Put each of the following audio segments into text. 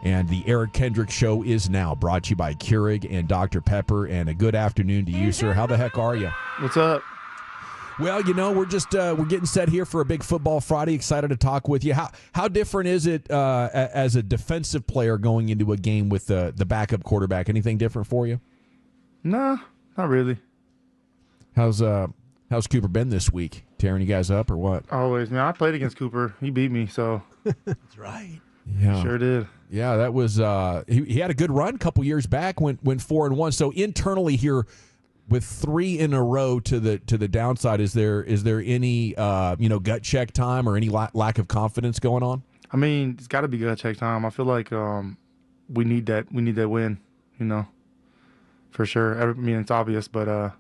And the Eric Kendricks Show is now brought to you by Keurig and Dr. Pepper. And a good afternoon to you, sir. How the heck are you? What's up? Well, we're just we're getting set here for a big football Friday. Excited to talk with you. How different is it as a defensive player going into a game with the backup quarterback? Anything different for you? Nah, not really. How's Cooper been this week? Tearing you guys up or what? Always, man. I played against Cooper. He beat me, so That's right. Yeah, sure did. Yeah, that was he had a good run a couple years back. Went 4-1. So internally here, with 3 in a row to the downside, is there any gut check time or any lack of confidence going on? I mean, it's got to be gut check time. I feel like we need that win, for sure. I mean, it's obvious, but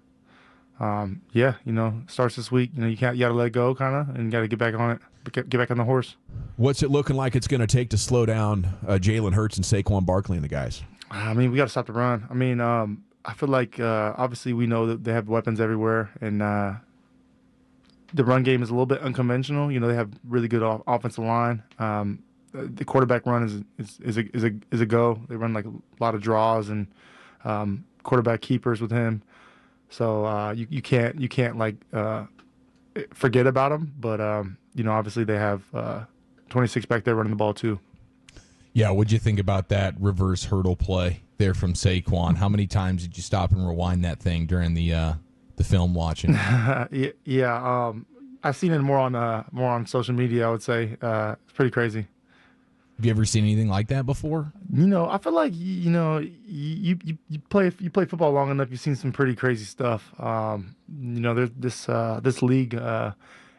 starts this week. You got to let it go, kind of, and got to get back on it. Get back on the horse. What's it looking like it's going to take to slow down Jalen Hurts and Saquon Barkley and the guys? I mean, we got to stop the run. I mean, I feel like obviously we know that they have weapons everywhere, and the run game is a little bit unconventional. They have really good offensive line. The quarterback run is a go. They run like a lot of draws and quarterback keepers with him. So you can't like forget about them. But obviously they have 26 back there running the ball too. Yeah, what'd you think about that reverse hurdle play there from Saquon? How many times did you stop and rewind that thing during the film watching? Yeah, I've seen it more on social media. I would say it's pretty crazy. Have you ever seen anything like that before? I feel like you play football long enough, you've seen some pretty crazy stuff. There's this league.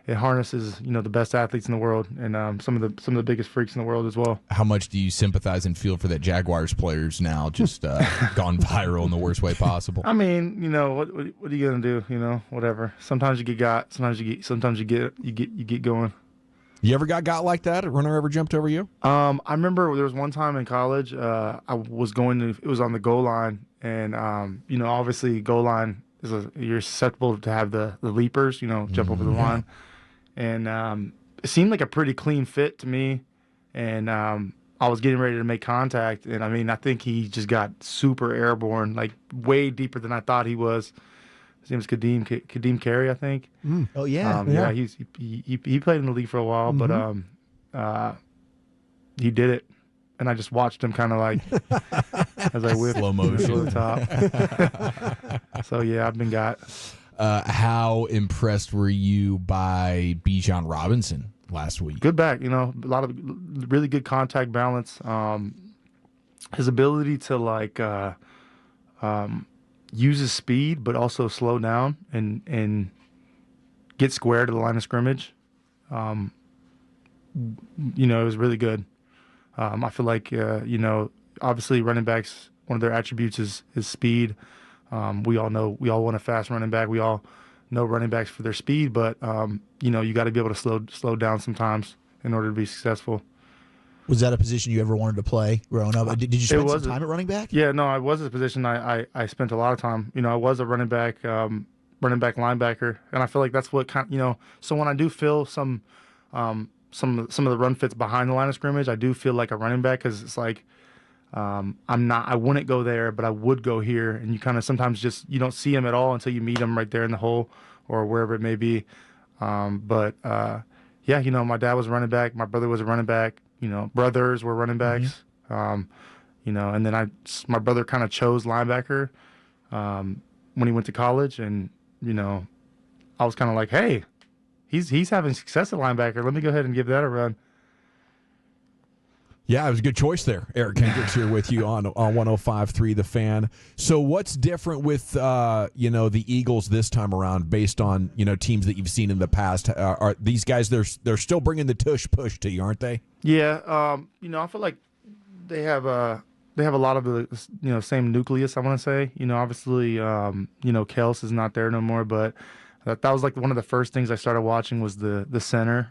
It harnesses the best athletes in the world and some of the biggest freaks in the world as well. How much do you sympathize and feel for that Jaguars players now just gone viral in the worst way possible? I mean, what are you gonna do? Whatever. Sometimes you get got. Sometimes you get going. You ever got like that? A runner ever jumped over you? I remember there was one time in college. I was it was on the goal line, and obviously goal line you're susceptible to have the leapers, jump over the line. And it seemed like a pretty clean fit to me. And I was getting ready to make contact. And, I think he just got super airborne, like way deeper than I thought he was. His name was Kadeem Carey, I think. Mm. Oh, yeah. Yeah, he played in the league for a while, but he did it. And I just watched him kind of like as I whipped slow motion over the top. So, yeah, I've been got. How impressed were you by Bijan Robinson last week? Good back, a lot of really good contact balance. His ability to use his speed, but also slow down and get square to the line of scrimmage. It was really good. I feel like obviously running backs, one of their attributes is speed. We all want a fast running back. We all know running backs for their speed, but you got to be able to slow down sometimes in order to be successful. Was that a position you ever wanted to play growing up? Did you spend some time at running back? Yeah, no, I was a position I spent a lot of time. I was a running back linebacker, and I feel like that's what so when I do feel some of the run fits behind the line of scrimmage, I do feel like a running back because it's like. I wouldn't go there, but I would go here. And you kind of sometimes you don't see him at all until you meet him right there in the hole or wherever it may be. My dad was a running back. My brother was a running back. Brothers were running backs. Mm-hmm. And then my brother kind of chose linebacker when he went to college. And, I was kind of like, hey, he's having success at linebacker. Let me go ahead and give that a run. Yeah, it was a good choice there. Eric Kendricks here with you on 105.3 The Fan. So what's different with, the Eagles this time around based on, teams that you've seen in the past? Are these guys, they're still bringing the tush-push to you, aren't they? Yeah. I feel like they have a lot of the, same nucleus, I want to say. Obviously, Kels is not there no more, but that was like one of the first things I started watching was the center,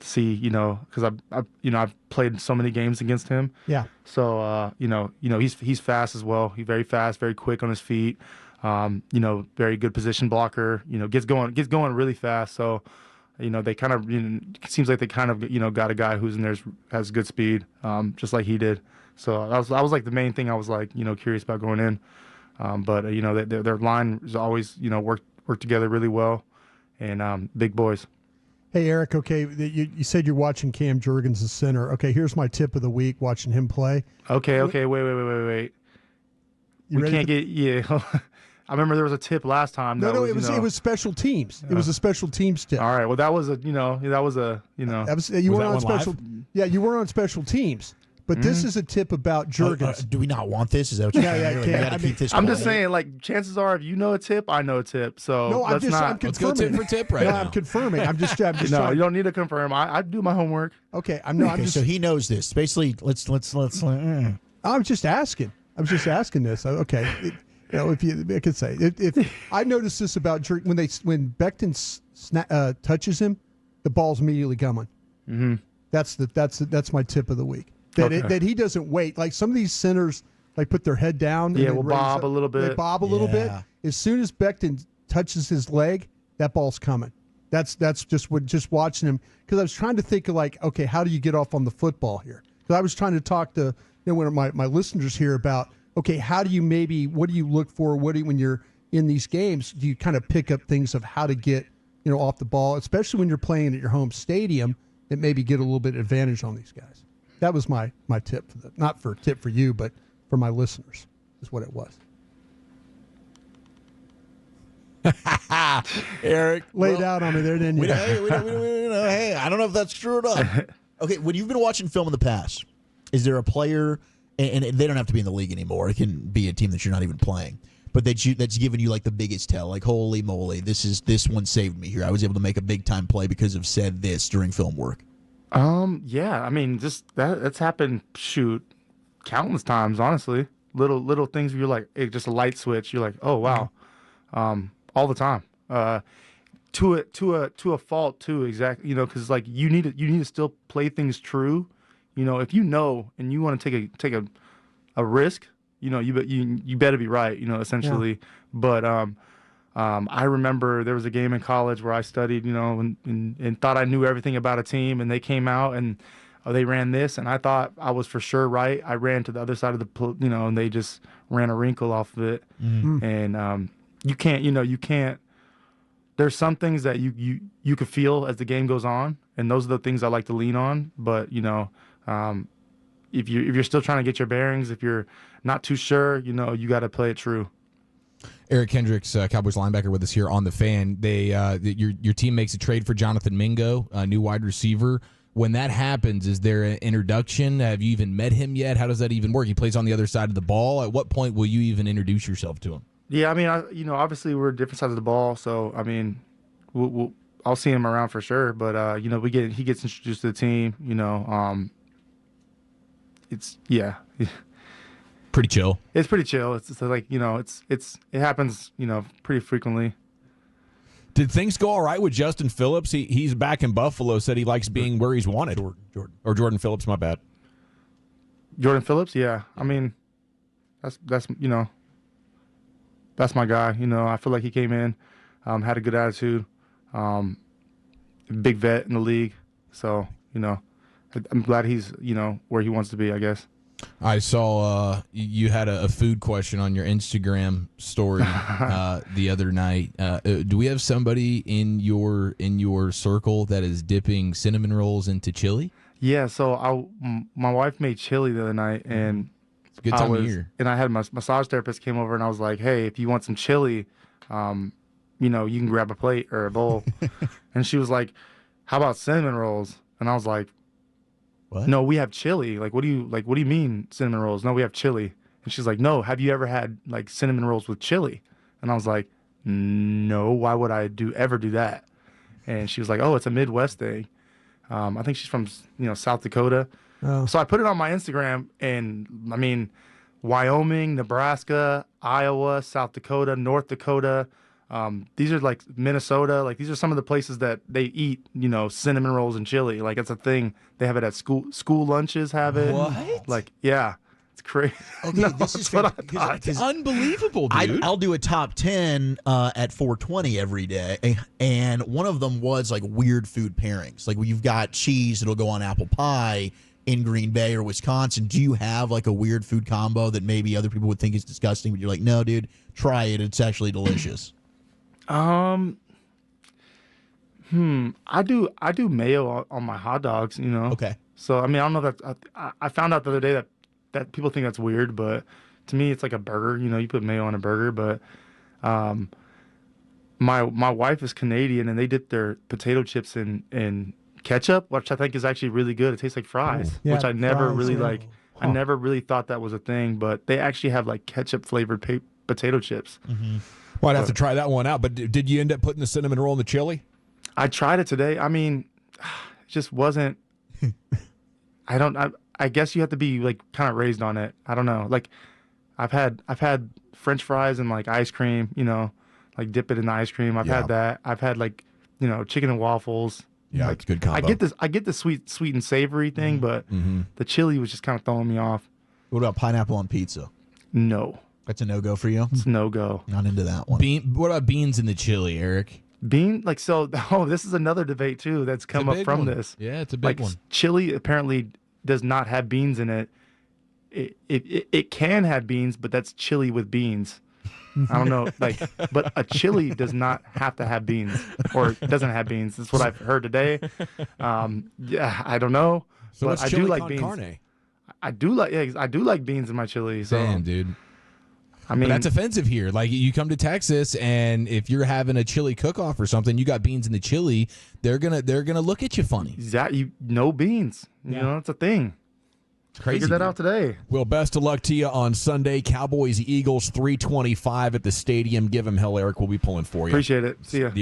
see, because I've played so many games against him. Yeah. So, he's fast as well. He's very fast, very quick on his feet. Very good position blocker. Gets going really fast. So, they kind of, it seems like they kind of, got a guy who's in there has good speed, just like he did. So that was like the main thing I was like, curious about going in. But their line is always, work together really well, and big boys. Hey, Eric, okay, you said you're watching Cam Jurgens, the center. Okay, here's my tip of the week, watching him play. Okay, wait. We can't get, yeah. I remember there was a tip last time. No, it was special teams. It was a special teams tip. All right, well, that was you weren't on special. Yeah, you weren't on special teams. But this is a tip about Jurgens. Do we not want this? Is that what you're saying? Yeah, We gotta keep this I'm going. just saying, like, chances are, if you know a tip, I know a tip. So No, I'm confirming. Let's go tip for tip right now. I'm confirming. I'm just no, trying. you don't need to confirm. I do my homework. Okay, I'm just. So he knows this. Basically, let's. I'm just asking. I'm just asking this. Okay, if I could say, if I noticed this about Jurgens when Becton touches him, the ball's immediately coming. Mm-hmm. That's my tip of the week. That he doesn't wait. Like some of these centers, like put their head down. Yeah, will bob a little bit. They bob a little bit. As soon as Becton touches his leg, that ball's coming. That's just watching him, because I was trying to think of like, okay, how do you get off on the football here? Because I was trying to talk to one of my listeners here about, okay, how do you what do you look for? When you're in these games, do you kind of pick up things of how to get off the ball, especially when you're playing at your home stadium, that maybe get a little bit advantage on these guys. That was my tip for not for tip for you, but for my listeners, is what it was. Eric, laid out on me there, didn't you? Hey, I don't know if that's true or not. Okay, when you've been watching film in the past, is there a player, and they don't have to be in the league anymore, it can be a team that you're not even playing, but that's given you like the biggest tell, like, holy moly, this one saved me here. I was able to make a big time play because of said this during film work. Yeah, I mean, just that's happened, countless times, honestly. Little things where you're like, just a light switch. You're like, oh wow, all the time. To a fault too, exactly. Because like you need to still play things true. If and you want to take a risk, you better be right. Essentially. Yeah. But I remember there was a game in college where I studied, and thought I knew everything about a team, and they came out and they ran this, and I thought I was for sure right. I ran to the other side of the, and they just ran a wrinkle off of it. Mm-hmm. And you can't. There's some things that you could feel as the game goes on, and those are the things I like to lean on. But if you're still trying to get your bearings, if you're not too sure, you got to play it true. Eric Kendricks, Cowboys linebacker, with us here on The Fan. Your team makes a trade for Jonathan Mingo, a new wide receiver. When that happens, is there an introduction? Have you even met him yet? How does that even work? He plays on the other side of the ball. At what point will you even introduce yourself to him? Yeah, I mean, obviously we're different sides of the ball, so I mean, I'll see him around for sure. But he gets introduced to the team. It's pretty chill. It's pretty chill. It's just like, it happens, pretty frequently. Did things go all right with Justin Phillips? He's back in Buffalo, said he likes being where he's wanted. Jordan Phillips, my bad. Jordan Phillips, yeah. I mean, that's my guy. I feel like he came in, had a good attitude, big vet in the league. So, I'm glad he's, where he wants to be, I guess. I saw you had a food question on your Instagram story the other night. Do we have somebody in your circle that is dipping cinnamon rolls into chili? Yeah, so my wife made chili the other night, and it's a good time of year. And I had my massage therapist came over, and I was like, "Hey, if you want some chili, you can grab a plate or a bowl." And she was like, "How about cinnamon rolls?" And I was like, "What? No, we have chili. Like, what do you mean cinnamon rolls? No, we have chili." And she's like, "No, have you ever had like cinnamon rolls with chili?" And I was like, "No, why would I ever do that?" And she was like, "Oh, it's a Midwest thing." I think she's from South Dakota. Oh. So I put it on my Instagram, and I mean, Wyoming, Nebraska, Iowa, South Dakota, North Dakota. These are like Minnesota. Like, these are some of the places that they eat, cinnamon rolls and chili. Like, it's a thing. They have it at school lunches. Have it. What? Like, yeah, crazy. Okay, No, this is that's what I fantastic, thought. 'cause Unbelievable, dude. I'll do a top 10 at 420 every day, and one of them was like weird food pairings. Like when you've got cheese, it'll go on apple pie in Green Bay or Wisconsin. Do you have like a weird food combo that maybe other people would think is disgusting, but you're like, no, dude, try it. It's actually delicious. I do mayo on my hot dogs, you know. Okay. So I mean, I don't know that I found out the other day that people think that's weird, but to me, it's like a burger. You know, you put mayo on a burger. But my wife is Canadian, and they dip their potato chips in ketchup, which I think is actually really good. It tastes like fries, Yeah, which I never fries, really yeah. like. I never really thought that was a thing, but they actually have like ketchup flavored potato chips. Well, I'd have to try that one out. But did you end up putting the cinnamon roll in the chili? I tried it today. I mean, it just wasn't. I guess you have to be like kind of raised on it. I don't know. Like, I've had French fries and like ice cream. You know, like dip it in the ice cream. I've Yeah. had that. I've had like, you know, chicken and waffles. Yeah, like, it's a good combo. I get the sweet and savory thing, but the chili was just kind of throwing me off. What about pineapple on pizza? No, That's a no-go for you? it's no go. Not into that one. What about beans in the chili, Eric? Bean like so. Oh, this is another debate too that's come up big from one. this. Yeah, it's a big Like one. chili apparently does not have beans in it. It can have beans, but that's chili with beans. I don't know, like, but a chili does not have to have beans, or it doesn't have beans. That's what I've heard today. Yeah, I don't know, So but what's I chili do like con beans. carne? I do like beans in my chili. So Damn, dude. I mean, But that's offensive here. Like, you come to Texas, and if you're having a chili cook-off or something, you got beans in the chili, they're gonna look at you funny. no beans. You know, it's a thing. Crazy. Figured that dude. out today. Well, best of luck to you on Sunday. Cowboys, Eagles, 325 at the stadium. Give him hell, Eric. We'll be pulling for you. Appreciate it. See ya.